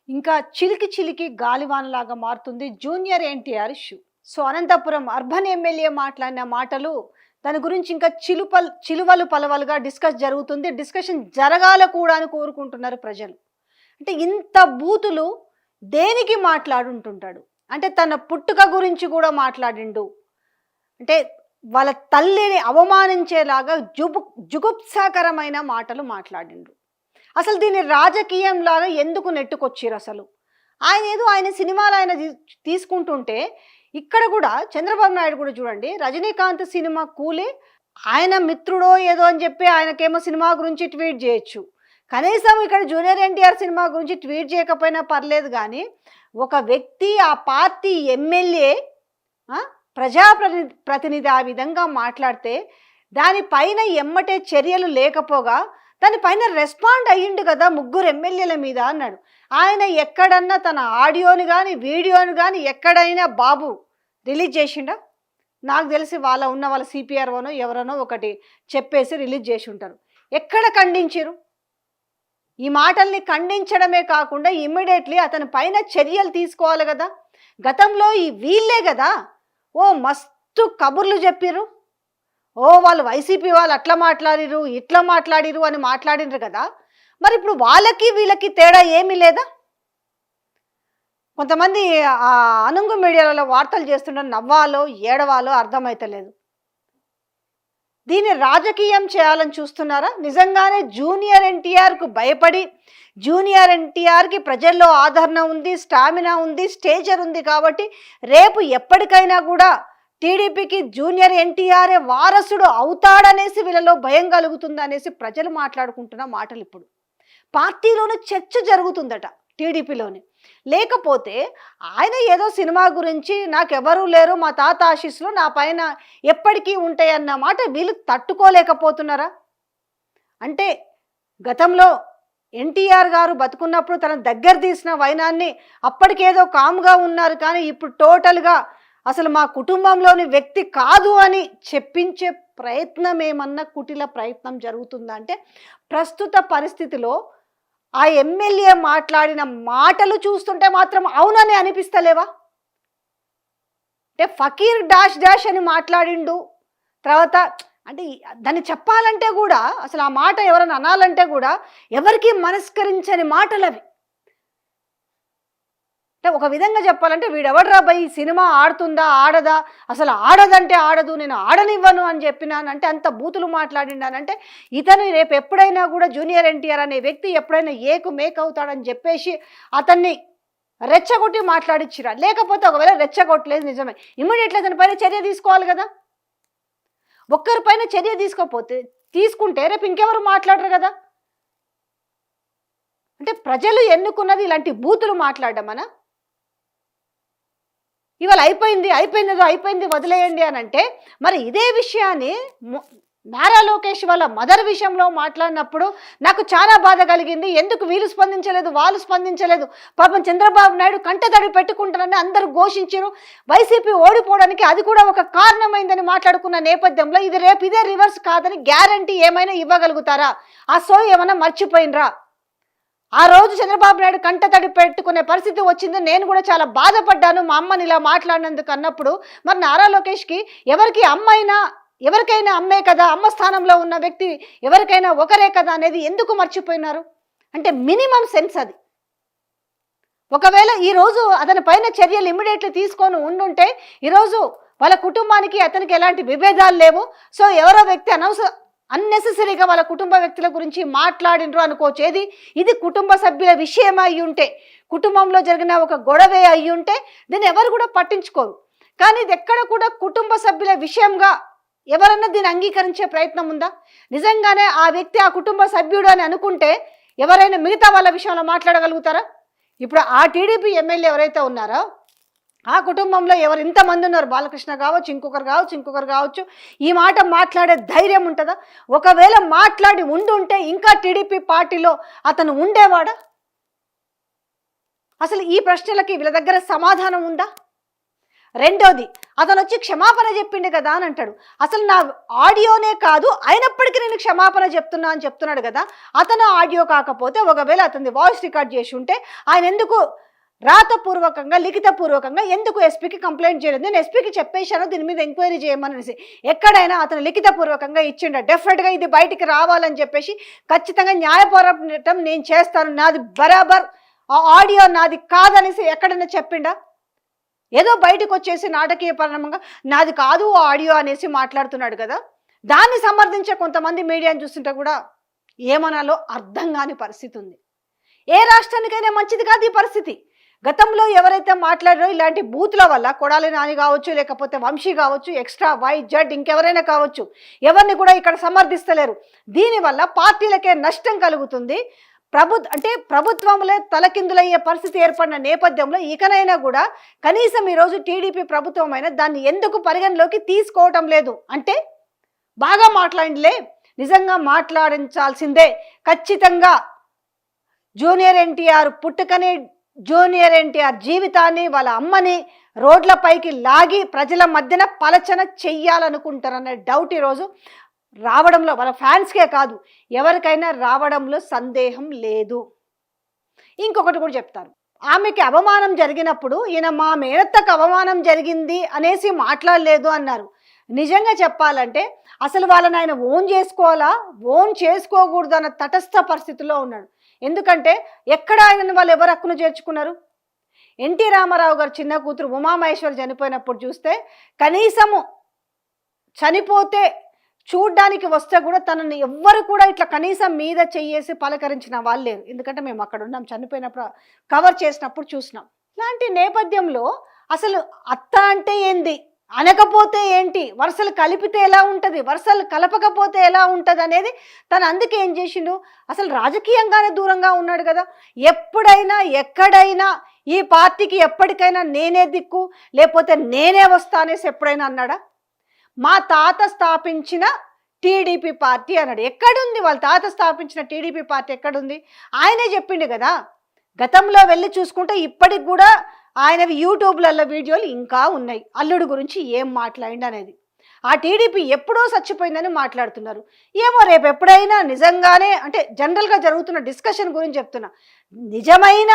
ఇంకా చిలికి చిలికి గాలివానలాగా మారుతుంది junior NTR issue. So Anantapuram urban MLA మాట్లాడిన మాటలు దాని గురించి ఇంకా చిలువలు పలవలుగా జరుగుతుంది. డిస్కషన్ జరగాల కూడా అని కోరుకుంటున్నారు ప్రజలు. అంటే ఇంత బూతులు దేనికి మాట్లాడుంటుంటాడు? అంటే తన పుట్టుక గురించి కూడా మాట్లాడిండు. అంటే వాళ్ళ తల్లిని అవమానించేలాగా జుగుప్సాకరమైన మాటలు మాట్లాడిండు. అసలు దీన్ని రాజకీయం లాగా ఎందుకు నెట్టుకొచ్చిరు? అసలు ఆయన సినిమాలు ఆయన తీసుకుంటుంటే ఇక్కడ కూడా చంద్రబాబు నాయుడు కూడా చూడండి, రజనీకాంత్ సినిమా కూలి ఆయన మిత్రుడో ఏదో అని చెప్పి ఆయనకేమో సినిమా గురించి ట్వీట్ చేయొచ్చు. కనీసం ఇక్కడ జూనియర్ ఎన్టీఆర్ సినిమా గురించి ట్వీట్ చేయకపోయినా పర్లేదు, కానీ ఒక వ్యక్తి ఆ పార్టీ ఎమ్మెల్యే ప్రతినిధి ఆ విధంగా మాట్లాడితే దానిపైన ఎమ్మటే చర్యలు లేకపోగా దానిపైన రెస్పాండ్ అయ్యిండు కదా ముగ్గురు ఎమ్మెల్యేల మీద అన్నాడు. ఆయన ఎక్కడన్నా తన ఆడియోని కానీ వీడియోని కానీ ఎక్కడైనా బాబు రిలీజ్ చేసిండా? నాకు తెలిసి వాళ్ళ సిపిఆర్ఓనో ఎవరనో ఒకటి చెప్పేసి రిలీజ్ చేసి ఉంటారు. ఎక్కడ ఖండించారు? ఈ మాటల్ని ఖండించడమే కాకుండా ఇమ్మీడియట్లీ అతని పైన చర్యలు తీసుకోవాలి కదా. గతంలో ఈ వీళ్ళే కదా ఓ మస్తు కబుర్లు చెప్పిర్రు, ఓ వాళ్ళు వైసీపీ వాళ్ళు అట్లా మాట్లాడిరు ఇట్లా మాట్లాడిరు అని మాట్లాడినరు కదా. మరి ఇప్పుడు వాళ్ళకి వీళ్ళకి తేడా ఏమీ లేదా? కొంతమంది అనుంగు మీడియాలలో వార్తలు చేస్తుంటే నవ్వాలో ఏడవాలో అర్థమైతలేదు. దీన్ని రాజకీయం చేయాలని చూస్తున్నారా? నిజంగానే జూనియర్ ఎన్టీఆర్కు భయపడి జూనియర్ ఎన్టీఆర్కి ప్రజల్లో ఆదరణ ఉంది, స్టామినా ఉంది, స్టేచర్ ఉంది కాబట్టి రేపు ఎప్పటికైనా కూడా టీడీపీకి జూనియర్ ఎన్టీఆర్ఏ వారసుడు అవుతాడనేసి వీళ్ళలో భయం కలుగుతుంది అనేసి ప్రజలు మాట్లాడుకుంటున్న మాటలు ఇప్పుడు పార్టీలోనే చర్చ జరుగుతుందట టీడీపీలోనే. లేకపోతే ఆయన ఏదో సినిమా గురించి నాకెవరూ లేరు, మా తాత ఆశీస్సులు నా పైన ఎప్పటికీ ఉంటాయన్న మాట వీళ్ళు తట్టుకోలేకపోతున్నారా? అంటే గతంలో ఎన్టీఆర్ గారు బతుకున్నప్పుడు తన దగ్గర తీసిన వైనాన్ని అప్పటికేదో కామ్గా ఉన్నారు, కానీ ఇప్పుడు టోటల్గా అసలు మా కుటుంబంలోని వ్యక్తి కాదు అని చెప్పించే ప్రయత్నం ఏమన్నా కుటిల ప్రయత్నం జరుగుతుందా? అంటే ప్రస్తుత పరిస్థితిలో ఆ ఎమ్మెల్యే మాట్లాడిన మాటలు చూస్తుంటే మాత్రం అవునని అనిపిస్తలేవా? అంటే ఫకీర్ డాష్ డాష్ అని మాట్లాడిండు. తర్వాత అంటే దాన్ని చెప్పాలంటే కూడా అసలు ఆ మాట ఎవరైనా అనాలంటే కూడా ఎవరికి మనస్కరించని మాటలు అవి. అంటే ఒక విధంగా చెప్పాలంటే వీడెవడ్రా బై సినిమా ఆడుతుందా ఆడదా, అసలు ఆడదంటే ఆడదు, నేను ఆడనివ్వను అని చెప్పినానంటే అంత బూతులు మాట్లాడినానంటే ఇతను రేపు ఎప్పుడైనా కూడా జూనియర్ ఎన్టీఆర్ అనే వ్యక్తి ఎప్పుడైనా ఏకు మేక్ అవుతాడని చెప్పేసి అతన్ని రెచ్చగొట్టి మాట్లాడిచ్చిరా? లేకపోతే ఒకవేళ రెచ్చగొట్టలేదు నిజమే, ఇమ్మీడియట్లీ అతని పైన చర్య తీసుకోవాలి కదా. ఒక్కరిపైన చర్య తీసుకుంటే రేపు ఇంకెవరు మాట్లాడరు కదా. అంటే ప్రజలు ఎన్నుకున్నది ఇలాంటి బూతులు మాట్లాడమనా? ఇవాళ అయిపోయింది వదిలేయండి అని అంటే మరి ఇదే విషయాన్ని నారా లోకేష్ వాళ్ళ మదర్ విషయంలో మాట్లాడినప్పుడు నాకు చాలా బాధ కలిగింది. ఎందుకు వీళ్ళు స్పందించలేదు, వాళ్ళు స్పందించలేదు, పాపం చంద్రబాబు నాయుడు కంటతడి పెట్టుకుంటారని అందరూ ఘోషించారు. వైసీపీ ఓడిపోవడానికి అది కూడా ఒక కారణమైందని మాట్లాడుకున్న నేపథ్యంలో ఇది రేపు ఇదే రివర్స్ కాదని గ్యారంటీ ఏమైనా ఇవ్వగలుగుతారా? ఆ సోయి ఏమైనా మర్చిపోయినరా? ఆ రోజు చంద్రబాబు నాయుడు కంటతడి పెట్టుకునే పరిస్థితి వచ్చింది. నేను కూడా చాలా బాధపడ్డాను మా అమ్మని ఇలా మాట్లాడినందుకు అన్నప్పుడు. మరి నారా లోకేష్కి ఎవరికైనా అమ్మే కదా, అమ్మ స్థానంలో ఉన్న వ్యక్తి ఎవరికైనా ఒకరే కదా అనేది ఎందుకు మర్చిపోయినారు? అంటే మినిమం సెన్స్ అది. ఒకవేళ ఈరోజు అతని పైన చర్యలు ఇమ్మీడియట్లీ తీసుకొని ఉండుంటే ఈరోజు వాళ్ళ కుటుంబానికి అతనికి ఎలాంటి విభేదాలు లేవు. సో ఎవరో వ్యక్తి అన్నెసెసరీగా వాళ్ళ కుటుంబ వ్యక్తుల గురించి మాట్లాడినరు అనుకోవచ్చు. ఇది కుటుంబ సభ్యుల విషయం అయి ఉంటే, కుటుంబంలో జరిగిన ఒక గొడవే అయి ఉంటే దీన్ని ఎవరు కూడా పట్టించుకోరు. కానీ ఇది ఎక్కడ కూడా కుటుంబ సభ్యుల విషయంగా ఎవరన్నా దీన్ని అంగీకరించే ప్రయత్నం ఉందా? నిజంగానే ఆ వ్యక్తి ఆ కుటుంబ సభ్యుడు అని అనుకుంటే ఎవరైనా మిగతా వాళ్ళ విషయంలో మాట్లాడగలుగుతారా? ఇప్పుడు ఆ టీడీపీ ఎమ్మెల్యే ఎవరైతే ఉన్నారో ఆ కుటుంబంలో ఎవరు ఇంతమంది ఉన్నారు, బాలకృష్ణ కావచ్చు, ఇంకొకరు కావచ్చు, ఈ మాట మాట్లాడే ధైర్యం ఉంటుందా? ఒకవేళ మాట్లాడి ఉండుంటే ఇంకా టీడీపీ పార్టీలో అతను ఉండేవాడా? అసలు ఈ ప్రశ్నలకి వీళ్ళ దగ్గర సమాధానం ఉందా? రెండోది అతను వచ్చి క్షమాపణ చెప్పిండు కదా అని అంటాడు. అసలు నా ఆడియోనే కాదు అయినప్పటికీ నేను క్షమాపణ చెప్తున్నా అని చెప్తున్నాడు కదా. అతను ఆడియో కాకపోతే ఒకవేళ అతని వాయిస్ రికార్డ్ చేసి ఉంటే ఆయన ఎందుకు రాతపూర్వకంగా లిఖితపూర్వకంగా ఎందుకు ఎస్పీకి కంప్లైంట్ చేయలేదు? నేను ఎస్పీకి చెప్పేశాను దీని మీద ఎంక్వైరీ చేయమనేసి. ఎక్కడైనా అతను లిఖితపూర్వకంగా ఇచ్చిండ డెఫినెట్గా ఇది బయటికి రావాలని చెప్పేసి ఖచ్చితంగా న్యాయ పోరాటం నేను చేస్తాను, నాది బరాబర్ ఆ ఆడియో నాది కాదనేసి ఎక్కడైనా చెప్పిండా? ఏదో బయటకు వచ్చేసి నాటకీయ పరిణామంగా నాది కాదు ఆడియో అనేసి మాట్లాడుతున్నాడు కదా. దాన్ని సమర్థించే కొంతమంది మీడియాని చూస్తుంటే కూడా ఏమనాలో అర్థం కాని పరిస్థితి ఉంది. ఏ రాష్ట్రానికైనా మంచిది కాదు ఈ పరిస్థితి. గతంలో ఎవరైతే మాట్లాడారో ఇలాంటి బూతుల వల్ల కొడాలి నాని కావచ్చు, లేకపోతే వంశీ కావచ్చు, ఎక్స్ట్రా వై జడ్ ఇంకెవరైనా కావచ్చు, ఎవరిని కూడా ఇక్కడ సమర్థిస్తలేరు. దీనివల్ల పార్టీలకే నష్టం కలుగుతుంది. ప్రభుత్వంలో తలకిందులయ్యే పరిస్థితి ఏర్పడిన నేపథ్యంలో ఇకనైనా కూడా కనీసం ఈరోజు టీడీపీ ప్రభుత్వం అయినా దాన్ని ఎందుకు పరిగణలోకి తీసుకోవటం లేదు? అంటే బాగా మాట్లాడిలే, నిజంగా మాట్లాడించాల్సిందే. ఖచ్చితంగా జూనియర్ ఎన్టీఆర్ పుట్టుకని, జూనియర్ ఎన్టీఆర్ జీవితాన్ని, వాళ్ళ అమ్మని రోడ్లపైకి లాగి ప్రజల మధ్యన పలచన చెయ్యాలనుకుంటారనే డౌట్ ఈరోజు రావడంలో వాళ్ళ ఫ్యాన్స్కే కాదు ఎవరికైనా రావడంలో సందేహం లేదు. ఇంకొకటి కూడా చెప్తారు, ఆమెకి అవమానం జరిగినప్పుడు ఈయన మా మేనత్తకు అవమానం జరిగింది అనేసి మాట్లాడలేదు అన్నారు. నిజంగా చెప్పాలంటే అసలు వాళ్ళని ఆయన ఓన్ చేసుకోవాలా, ఓన్ చేసుకోకూడదు అన్న తటస్థ పరిస్థితిలో ఉన్నాడు. ఎందుకంటే ఎక్కడ ఆయనను వాళ్ళు ఎవరు హక్కును చేర్చుకున్నారు? ఎన్టీ రామారావు గారు చిన్న కూతురు ఉమామహేశ్వరి చనిపోయినప్పుడు చూస్తే కనీసము చనిపోతే చూడ్డానికి వస్తే కూడా తనని ఎవ్వరు కూడా ఇట్లా కనీసం మీద చెయ్యేసి పలకరించిన వాళ్ళు లేరు. ఎందుకంటే మేము అక్కడ ఉన్నాం, చనిపోయినప్పుడు కవర్ చేసినప్పుడు చూసినాం. ఇలాంటి నేపథ్యంలో అసలు అత్త అంటే ఏంది, అనకపోతే ఏంటి, వరుసలు కలిపితే ఎలా ఉంటుంది, వరుసలు కలపకపోతే ఎలా ఉంటుంది అనేది తను అందుకే ఏం చేసిండు, అసలు రాజకీయంగానే దూరంగా ఉన్నాడు కదా. ఎప్పుడైనా ఎక్కడైనా ఈ పార్టీకి ఎప్పటికైనా నేనే దిక్కు లేకపోతే నేనే వస్తా అనేసి ఎప్పుడైనా అన్నాడా? మా తాత స్థాపించిన టీడీపీ పార్టీ అన్నాడు. ఎక్కడుంది వాళ్ళ తాత స్థాపించిన టీడీపీ పార్టీ? ఎక్కడుంది? ఆయనే చెప్పిండు కదా. గతంలో వెళ్ళి చూసుకుంటే ఇప్పటికి కూడా ఆయనవి యూట్యూబ్లలో వీడియోలు ఇంకా ఉన్నాయి, అల్లుడు గురించి ఏం మాట్లాడింది అనేది. ఆ టీడీపీ ఎప్పుడో చచ్చిపోయిందని మాట్లాడుతున్నారు. ఏమో రేపు ఎప్పుడైనా నిజంగానే, అంటే జనరల్గా జరుగుతున్న డిస్కషన్ గురించి చెప్తున్నా, నిజమైన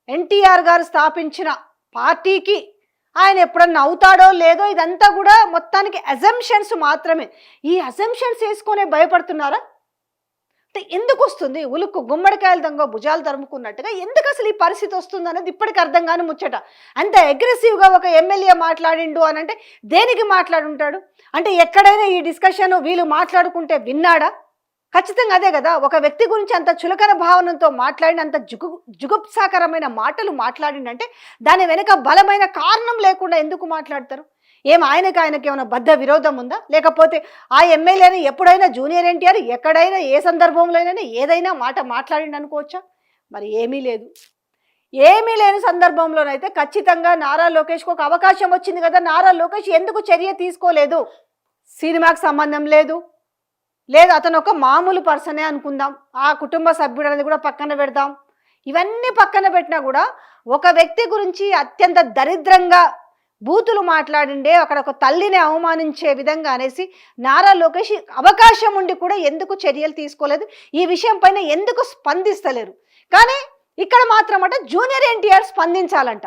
ఎన్టీఆర్ గారు స్థాపించిన పార్టీకి ఆయన ఎప్పుడన్నా అవుతాడో లేదో, ఇదంతా కూడా మొత్తానికి అజంప్షన్స్ మాత్రమే. ఈ అజంప్షన్స్ వేసుకొనే భయపడుతున్నారా? అంటే ఎందుకు వస్తుంది ఉలుక్కు గుమ్మడికాయలు దొంగ భుజాలు తరుముకున్నట్టుగా ఎందుకు అసలు ఈ పరిస్థితి వస్తుంది అనేది ఇప్పటికి అర్థం కాని ముచ్చట. అంత అగ్రెసివ్గా ఒక ఎమ్మెల్యే మాట్లాడిండు అని అంటే దేనికి మాట్లాడుంటాడు? అంటే ఎక్కడైనా ఈ డిస్కషన్ వీళ్ళు మాట్లాడుకుంటే విన్నాడా? ఖచ్చితంగా అదే కదా. ఒక వ్యక్తి గురించి అంత చులకన భావనతో మాట్లాడిన, అంత జుగుప్సాకరమైన మాటలు మాట్లాడిందంటే దాని వెనుక బలమైన కారణం లేకుండా ఎందుకు మాట్లాడతారు? ఆయనకి ఏమైనా బద్ధ విరోధం ఉందా? లేకపోతే ఆ ఎమ్మెల్యేని ఎప్పుడైనా జూనియర్ ఎన్టీఆర్ ఎక్కడైనా ఏ సందర్భంలో అయినా ఏదైనా మాట మాట్లాడిండు అనుకోవచ్చా? మరి ఏమీ లేదు. ఏమీ లేని సందర్భంలోనైతే ఖచ్చితంగా నారా లోకేష్కి ఒక అవకాశం వచ్చింది కదా. నారా లోకేష్ ఎందుకు చర్య తీసుకోలేదు? సినిమాకి సంబంధం లేదు, అతను ఒక మామూలు పర్సనే అనుకుందాం, ఆ కుటుంబ సభ్యుడు అనేది కూడా పక్కన పెడదాం. ఇవన్నీ పక్కన పెట్టినా కూడా ఒక వ్యక్తి గురించి అత్యంత దరిద్రంగా బూతులు మాట్లాడిండే, అక్కడ ఒక తల్లిని అవమానించే విధంగా అనేసి నారా లోకేష్ అవకాశం ఉండి కూడా ఎందుకు చర్యలు తీసుకోలేదు? ఈ విషయం పైన ఎందుకు స్పందిస్తలేరు? కానీ ఇక్కడ మాత్రం జూనియర్ ఎన్టీఆర్ స్పందించాలంట.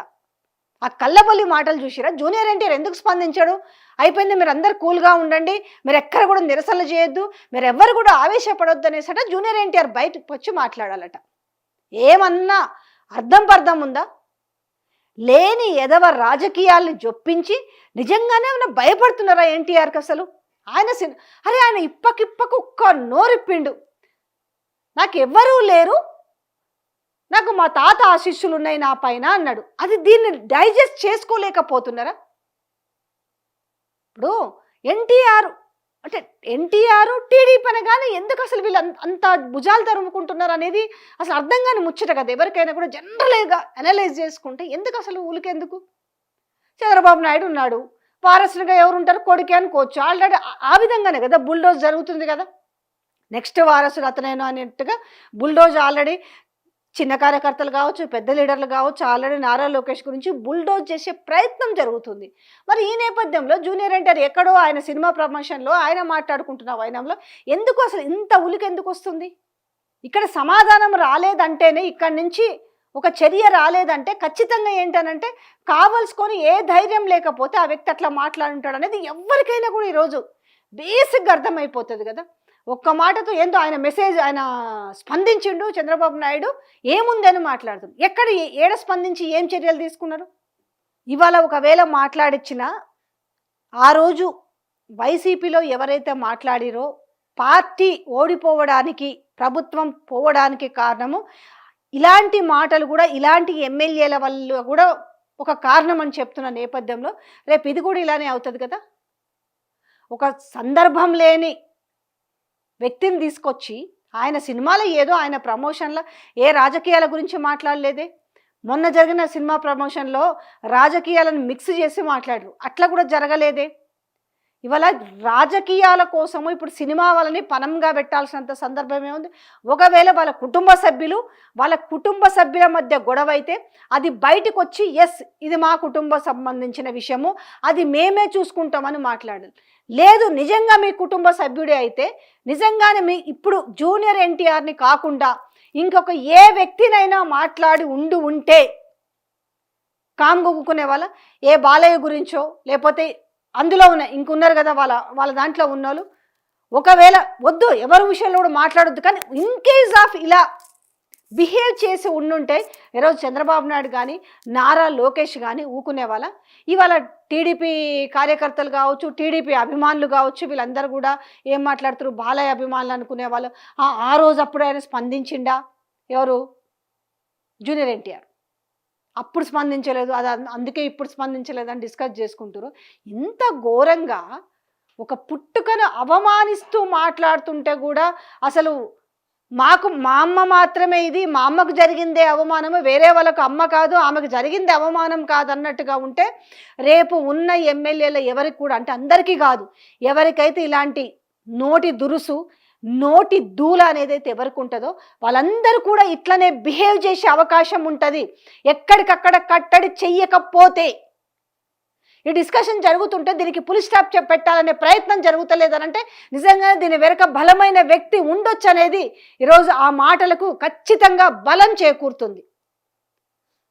ఆ కళ్ళబొల్లి మాటలు చూసిరా? జూనియర్ ఎన్టీఆర్ ఎందుకు స్పందించాడు? అయిపోయింది, మీరు అందరు కూల్గా ఉండండి, మీరు ఎక్కడ కూడా నిరసనలు చేయొద్దు, మీరు ఎవరు కూడా ఆవేశపడొద్దు అనేసట జూనియర్ ఎన్టీఆర్ బయటకు వచ్చి మాట్లాడాలట. ఏమన్నా అర్థం ఉందా? లేని ఎదవ రాజకీయాల్ని జొప్పించి నిజంగానే ఏమైనా భయపడుతున్నారా ఎన్టీఆర్కి? అసలు ఆయన ఇప్పకిప్పకు ఒక్క నోరిప్పిండు, నాకెవ్వరూ లేరు, నాకు మా తాత ఆశీస్సులు ఉన్నాయి నా పైన అన్నాడు. అది దీన్ని డైజెస్ట్ చేసుకోలేకపోతున్నారా? ఇప్పుడు ఎన్టీఆర్ టీడీపీ అనగానే ఎందుకు అసలు వీళ్ళు అంత భుజాలు తరుముకుంటున్నారు అనేది అసలు అర్థం కాని ముచ్చట కదా. ఎవరికైనా కూడా జనరల్గా అనలైజ్ చేసుకుంటే ఎందుకు అసలు ఊలికెందుకు? చంద్రబాబు నాయుడు ఉన్నాడు, వారసులుగా ఎవరుంటారు? కొడుకే అనుకోవచ్చు. ఆల్రెడీ ఆ విధంగానే కదా బుల్డోజ్ జరుగుతుంది కదా. నెక్స్ట్ వారసుడు అతనేనో అనేట్టుగా బుల్డోజ్ ఆల్రెడీ చిన్న కార్యకర్తలు కావచ్చు, పెద్ద లీడర్లు కావచ్చు, ఆల్రెడీ నారా లోకేష్ గురించి బుల్డోజ్ చేసే ప్రయత్నం జరుగుతుంది. మరి ఈ నేపథ్యంలో జూనియర్ ఎన్టీఆర్ ఎక్కడో ఆయన సినిమా ప్రమోషన్లో ఆయన మాట్లాడుకుంటున్న వైనంలో ఎందుకు అసలు ఇంత ఉలికి ఎందుకు వస్తుంది? ఇక్కడ సమాధానం రాలేదంటేనే, ఇక్కడి నుంచి ఒక చర్య రాలేదంటే ఖచ్చితంగా ఏంటనంటే కావలసుకొని ఏ ధైర్యం లేకపోతే ఆ వ్యక్తి అట్లా మాట్లాడుంటాడు అనేది ఎవరికైనా కూడా ఈరోజు బేసిక్గా అర్థమైపోతుంది కదా. ఒక్క మాటతో ఏందో ఆయన మెసేజ్ ఆయన స్పందించిండు చంద్రబాబు నాయుడు ఏముందని మాట్లాడుతుంది. ఎక్కడ ఏడ స్పందించి ఏం చర్యలు తీసుకున్నారు? ఇవాళ ఒకవేళ మాట్లాడిచ్చినా ఆ రోజు వైసీపీలో ఎవరైతే మాట్లాడిరో పార్టీ ఓడిపోవడానికి, ప్రభుత్వం పోవడానికి కారణము ఇలాంటి మాటలు కూడా, ఇలాంటి ఎమ్మెల్యేల వల్ల కూడా ఒక కారణం అని చెప్తున్న నేపథ్యంలో రేపు ఇది కూడా ఇలానే అవుతుంది కదా. ఒక సందర్భం లేని వ్యక్తిని తీసుకొచ్చి ఆయన సినిమాలో ఏదో ఆయన ప్రమోషన్లో ఏ రాజకీయాల గురించి మాట్లాడలేదే. మొన్న జరిగిన సినిమా ప్రమోషన్లో రాజకీయాలను మిక్స్ చేసి మాట్లాడరు, అట్లా కూడా జరగలేదే. ఇవాళ రాజకీయాల కోసము ఇప్పుడు సినిమా వాళ్ళని పనంగా పెట్టాల్సినంత సందర్భం ఏముంది? ఒకవేళ వాళ్ళ కుటుంబ సభ్యుల మధ్య గొడవ అయితే అది బయటకు వచ్చి ఎస్ ఇది మా కుటుంబ సంబంధించిన విషయము, అది మేమే చూసుకుంటామని మాట్లాడాలి. లేదు నిజంగా మీ కుటుంబ సభ్యుడే అయితే నిజంగానే మీ ఇప్పుడు జూనియర్ ఎన్టీఆర్ని కాకుండా ఇంకొక ఏ వ్యక్తినైనా మాట్లాడి ఉంటే కామ్గొక్కునే వాళ్ళ, ఏ బాలయ్య గురించో లేకపోతే అందులో ఇంకున్నారు కదా వాళ్ళ దాంట్లో ఉన్నోళ్ళు, ఒకవేళ వద్దు ఎవరి విషయంలో కూడా మాట్లాడొద్దు, కానీ ఇన్ కేస్ ఆఫ్ ఇలా బిహేవ్ చేసి ఉండుంటే ఈరోజు చంద్రబాబు నాయుడు కానీ నారా లోకేష్ కానీ ఊకునే వాళ్ళ. ఇవాళ టీడీపీ కార్యకర్తలు కావచ్చు, టీడీపీ అభిమానులు కావచ్చు, వీళ్ళందరూ కూడా ఏం మాట్లాడుతారు? బాలయ్య అభిమానులు అనుకునే వాళ్ళు. ఆ రోజు అప్పుడు ఆయన స్పందించిండా? ఎవరు? జూనియర్ ఎన్టీఆర్. అప్పుడు స్పందించలేదు, అది అందుకే ఇప్పుడు స్పందించలేదని డిస్కస్ చేసుకుంటారు. ఇంత ఘోరంగా ఒక పుట్టుకను అవమానిస్తూ మాట్లాడుతుంటే కూడా అసలు మా అమ్మ మాత్రమే ఇది, మా అమ్మకు జరిగిందే అవమానము, వేరే వాళ్ళకు అమ్మ కాదు, ఆమెకు జరిగింది అవమానం కాదు అన్నట్టుగా ఉంటే రేపు ఉన్న ఎమ్మెల్యేలు ఎవరికి కూడా, అంటే అందరికీ కాదు, ఎవరికైతే ఇలాంటి నోటి దురుసు, నోటి దూల అనేదైతే ఎవరికి ఉంటుందో వాళ్ళందరూ కూడా ఇట్లనే బిహేవ్ చేసే అవకాశం ఉంటుంది. ఎక్కడికక్కడ కట్టడి చెయ్యకపోతే ఈ డిస్కషన్ జరుగుతుంటే దీనికి పులి స్టాప్ పెట్టాలనే ప్రయత్నం జరుగుతలేదనంటే నిజంగా దీని వెనక బలమైన వ్యక్తి ఉండొచ్చు అనేది ఈరోజు ఆ మాటలకు ఖచ్చితంగా బలం చేకూరుతుంది.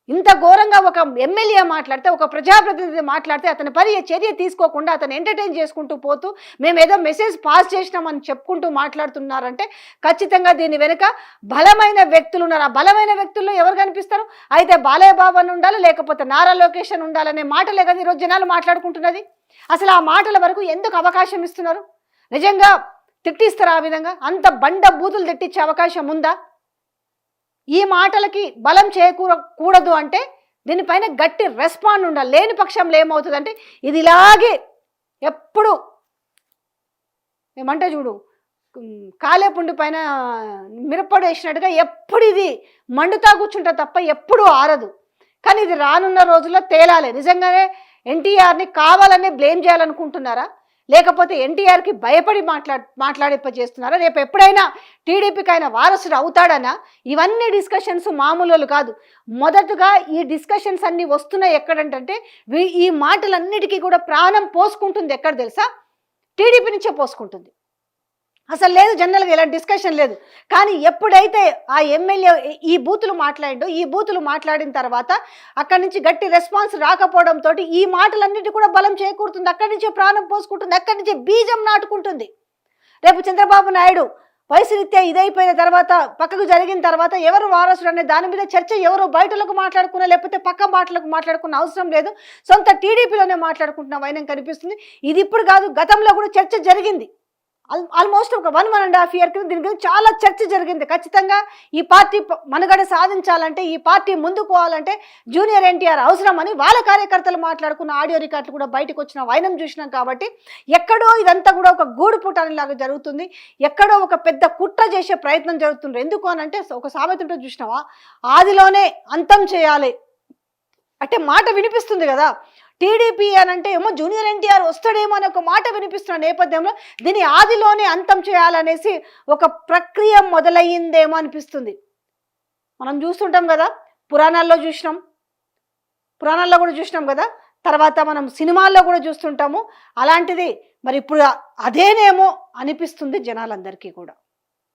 ఇంత ఘోరంగా ఒక ఎమ్మెల్యే మాట్లాడితే, ఒక ప్రజాప్రతినిధి మాట్లాడితే అతని చర్య తీసుకోకుండా అతను ఎంటర్టైన్ చేసుకుంటూ పోతూ మేము ఏదో మెసేజ్ పాస్ చేసినామని చెప్పుకుంటూ మాట్లాడుతున్నారంటే ఖచ్చితంగా దీని వెనుక బలమైన వ్యక్తులు ఉన్నారు. ఆ బలమైన వ్యక్తుల్లో ఎవరు కనిపిస్తారు? అయితే బాలయ్య బాబు అని ఉండాలి, లేకపోతే నారా లోకేష్ అని ఉండాలనే మాటలే కదా ఈరోజు జనాలు మాట్లాడుకుంటున్నది. అసలు ఆ మాటల వరకు ఎందుకు అవకాశం ఇస్తున్నారు? నిజంగా తిట్టిస్తారా? ఆ విధంగా అంత బండ బూతులు తిట్టించే అవకాశం ఉందా? ఈ మాటలకి బలం చేకూరకూడదు అంటే దీనిపైన గట్టి రెస్పాండ్ ఉండాలి. లేని పక్షంలో ఏమవుతుందంటే ఇది ఇలాగే ఎప్పుడు ఏమంటే చూడు కాలేపుండి పైన మిరప్పొడి వేసినట్టుగా ఎప్పుడు ఇది మండుతా కూర్చుంటా తప్ప ఎప్పుడు ఆరదు. కానీ ఇది రానున్న రోజుల్లో తేలాలి. నిజంగానే ఎన్టీఆర్ని కావాలనే బ్లేమ్ చేయాలనుకుంటున్నారా, లేకపోతే ఎన్టీఆర్కి భయపడి మాట్లాడిపజేస్తున్నారా? రేపు ఎప్పుడైనా టీడీపీకి ఆయన వారసుడు అవుతాడనా? ఇవన్నీ డిస్కషన్స్ మామూలు కాదు. మొదటగా ఈ డిస్కషన్స్ అన్నీ వస్తున్నాయి ఎక్కడంటే ఈ మాటలన్నిటికీ కూడా ప్రాణం పోసుకుంటుంది ఎక్కడ తెలుసా? టీడీపీ నుంచే పోసుకుంటుంది. అసలు లేదు, జనరల్గా ఇలాంటి డిస్కషన్ లేదు. కానీ ఎప్పుడైతే ఆ ఎమ్మెల్యే ఈ బూతులు మాట్లాడిన తర్వాత అక్కడి నుంచి గట్టి రెస్పాన్స్ రాకపోవడంతో ఈ మాటలన్నిటి కూడా బలం చేకూరుతుంది, అక్కడి నుంచే ప్రాణం పోసుకుంటుంది, అక్కడి నుంచే బీజం నాటుకుంటుంది. రేపు చంద్రబాబు నాయుడు వయసురీత్యా ఇదైపోయిన తర్వాత, పక్కకు జరిగిన తర్వాత ఎవరు వారసుడు అనే దాని మీద చర్చ ఎవరు బయటలకు మాట్లాడుకున్నా, లేకపోతే పక్క మాటలకు మాట్లాడుకున్న అవసరం లేదు, సొంత టీడీపీలోనే మాట్లాడుకుంటున్న వైనం కనిపిస్తుంది. ఇది ఇప్పుడు కాదు, గతంలో కూడా చర్చ జరిగింది. ఆల్మోస్ట్ ఒక 1.5 year క్రితం దీని గురించి చాలా చర్చ జరిగింది. ఖచ్చితంగా ఈ పార్టీ మనుగడ సాధించాలంటే, ఈ పార్టీ ముందుకు పోవాలంటే జూనియర్ ఎన్టీఆర్ అవసరమని వాళ్ళ కార్యకర్తలు మాట్లాడుకున్న ఆడియో రికార్డులు కూడా బయటకు వచ్చిన వైనం చూసినాం. కాబట్టి ఎక్కడో ఇదంతా కూడా ఒక గూడు పుటానిలాగా జరుగుతుంది, ఎక్కడో ఒక పెద్ద కుట్ర చేసే ప్రయత్నం జరుగుతుంది. ఎందుకు అనంటే ఒక సామెత ఉంటే చూసినావా, ఆదిలోనే అంతం చేయాలి అంటే మాట వినిపిస్తుంది కదా. టీడీపీ అని అంటే ఏమో జూనియర్ ఎన్టీఆర్ వస్తాడేమో అని ఒక మాట వినిపిస్తున్న నేపథ్యంలో దీని ఆదిలోనే అంతం చేయాలనేసి ఒక ప్రక్రియ మొదలయ్యిందేమో అనిపిస్తుంది. మనం చూస్తుంటాం కదా, పురాణాల్లో చూసినాం, పురాణాల్లో కూడా చూసినాం కదా, తర్వాత మనం సినిమాల్లో కూడా చూస్తుంటాము. అలాంటిది మరి ఇప్పుడు అదేనేమో అనిపిస్తుంది జనాలందరికీ కూడా.